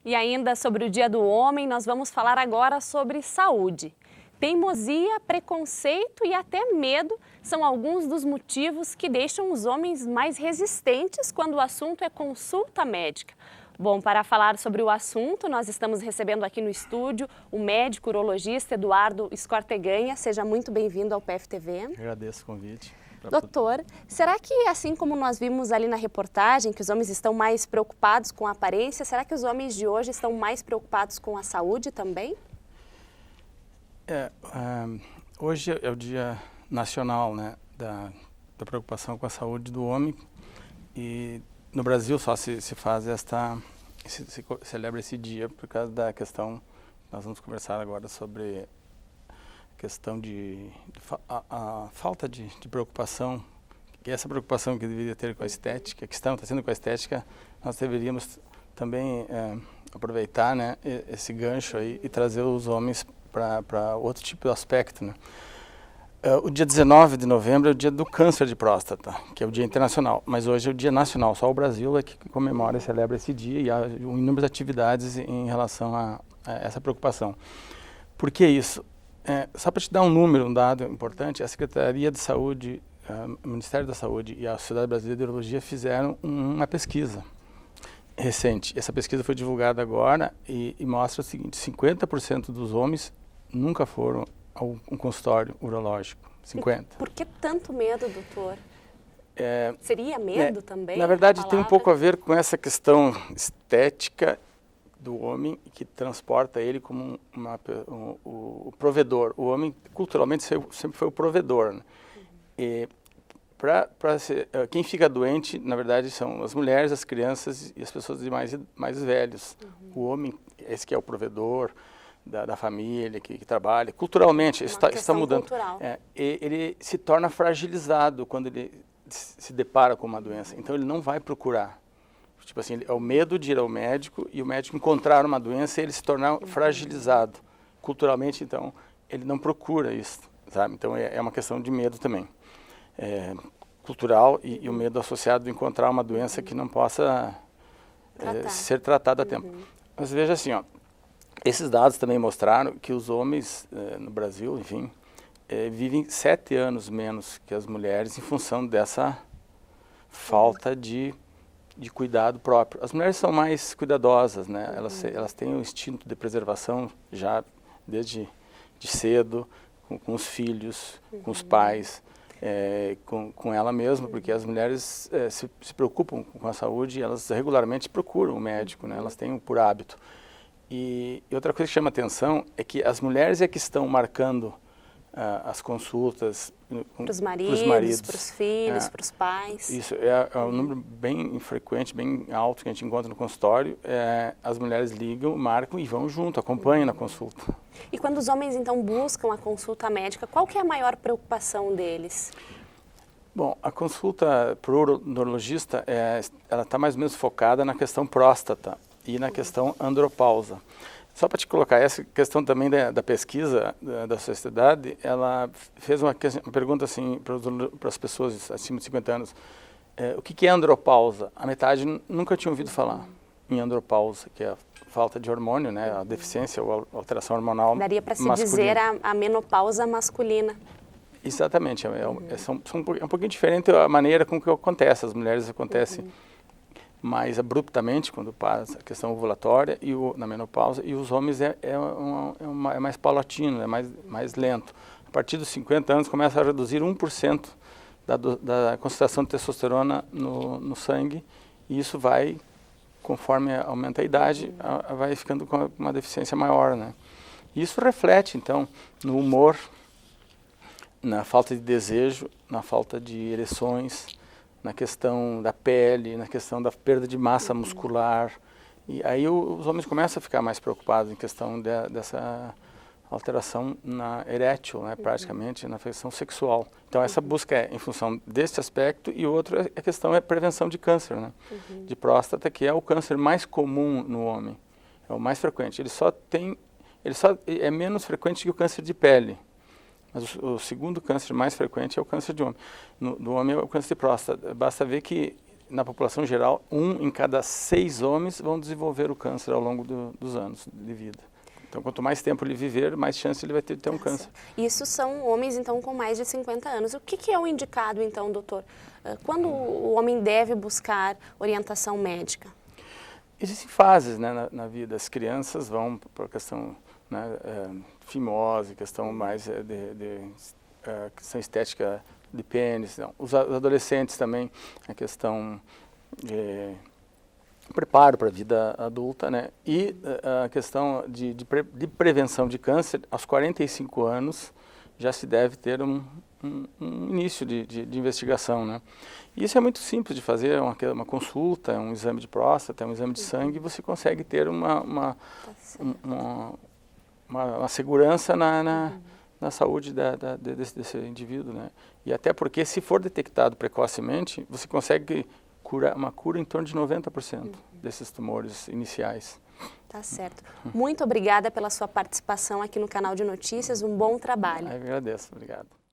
E ainda sobre o Dia do Homem, nós vamos falar agora sobre saúde. Teimosia, preconceito e até medo são alguns dos motivos que deixam os homens mais resistentes quando o assunto é consulta médica. Bom, para falar sobre o assunto, nós estamos recebendo aqui no estúdio o médico urologista Eduardo Scorteganha. Seja muito bem-vindo ao PFTV. Agradeço o convite. Doutor, será que assim como nós vimos ali na reportagem, que os homens estão mais preocupados com a aparência, será que os homens de hoje estão mais preocupados com a saúde também? Hoje é o Dia Nacional, né, da preocupação com a saúde do homem, e no Brasil só se celebra esse dia por causa da questão, nós vamos conversar agora sobre a questão a falta de preocupação, e essa preocupação que deveria ter com a estética, que está tendo com a estética, nós deveríamos também aproveitar, né, esse gancho aí e trazer os homens para outro tipo de aspecto, né? O dia 19 de novembro é o dia do câncer de próstata, que é o dia internacional, mas hoje é o dia nacional, só o Brasil é que comemora e celebra esse dia, e há inúmeras atividades em relação a essa preocupação. Por que isso? Só para te dar um número, um dado importante, a Secretaria de Saúde, o Ministério da Saúde e a Sociedade Brasileira de Urologia fizeram uma pesquisa recente. Essa pesquisa foi divulgada agora e mostra o seguinte: 50% dos homens nunca foram a um consultório urológico. 50%. Por que tanto medo, doutor? Seria medo também? Na verdade, tem um pouco a ver com essa questão estética do homem, que transporta ele como o provedor. O homem, culturalmente, sempre foi o provedor, né? E quem fica doente, na verdade, são as mulheres, as crianças e as pessoas mais velhos. O homem, esse que é o provedor da família, que trabalha. Culturalmente, isso está mudando. Ele se torna fragilizado quando ele se depara com uma doença. Então, ele não vai procurar. Tipo assim, é o medo de ir ao médico e o médico encontrar uma doença e ele se tornar fragilizado. Culturalmente, então, ele não procura isso, sabe? Então, é uma questão de medo também. Cultural e o medo associado de encontrar uma doença que não possa ser tratada a tempo. Mas veja assim, ó, esses dados também mostraram que os homens no Brasil, enfim, vivem 7 anos menos que as mulheres em função dessa falta de cuidado próprio. As mulheres são mais cuidadosas, né? Elas têm um instinto de preservação já desde cedo, com os filhos, com os pais, com ela mesma, porque as mulheres se preocupam com a saúde e elas regularmente procuram o médico, né? Elas têm por hábito. E outra coisa que chama atenção é que as mulheres é que estão marcando as consultas para os maridos, para os filhos, para os pais. Isso é um número bem frequente, bem alto que a gente encontra no consultório. As mulheres ligam, marcam e vão junto, acompanham na consulta. E quando os homens então buscam a consulta médica, qual que é a maior preocupação deles? Bom, a consulta para o urologista, ela está mais ou menos focada na questão próstata e na questão andropausa. Só para te colocar, essa questão também da pesquisa da sociedade, ela fez uma pergunta assim para as pessoas acima de 50 anos. O que é andropausa? A metade nunca tinha ouvido falar em andropausa, que é a falta de hormônio, né, a deficiência ou alteração hormonal masculina. Daria para se dizer a menopausa masculina. Exatamente. É um pouquinho diferente a maneira com que acontece. As mulheres acontece mais abruptamente quando passa a questão ovulatória na menopausa, e os homens é mais paulatino, é mais lento. A partir dos 50 anos começa a reduzir 1% da concentração de testosterona no sangue, e isso vai, conforme aumenta a idade, vai ficando com uma deficiência maior, né? E isso reflete, então, no humor, na falta de desejo, na falta de ereções, na questão da pele, na questão da perda de massa muscular. E aí os homens começam a ficar mais preocupados em questão dessa alteração erétil, né, praticamente, na questão sexual. Então essa busca é em função desse aspecto, e outro a questão é prevenção de câncer, né, de próstata, que é o câncer mais comum no homem, é o mais frequente. Ele só é menos frequente que o câncer de pele. Mas o segundo câncer mais frequente é o câncer de homem. Do homem é o câncer de próstata. Basta ver que na população geral, 1 em cada 6 homens vão desenvolver o câncer ao longo dos anos de vida. Então, quanto mais tempo ele viver, mais chance ele vai ter de ter um câncer. Isso são homens, então, com mais de 50 anos. O que é o indicado, então, doutor? Quando o homem deve buscar orientação médica? Existem fases, né, na vida. As crianças vão para a questão, né, fimose, questão mais questão estética de pênis. Não. Os adolescentes também, a questão de preparo para a vida adulta, né? E a questão de prevenção de câncer, aos 45 anos já se deve ter um início de investigação, né? E isso é muito simples de fazer, uma consulta, um exame de próstata, um exame de sangue, e você consegue ter uma segurança na saúde desse indivíduo, né? E até porque, se for detectado precocemente, você consegue uma cura em torno de 90% desses tumores iniciais. Tá certo. Muito obrigada pela sua participação aqui no canal de notícias. Um bom trabalho. Eu agradeço. Obrigado.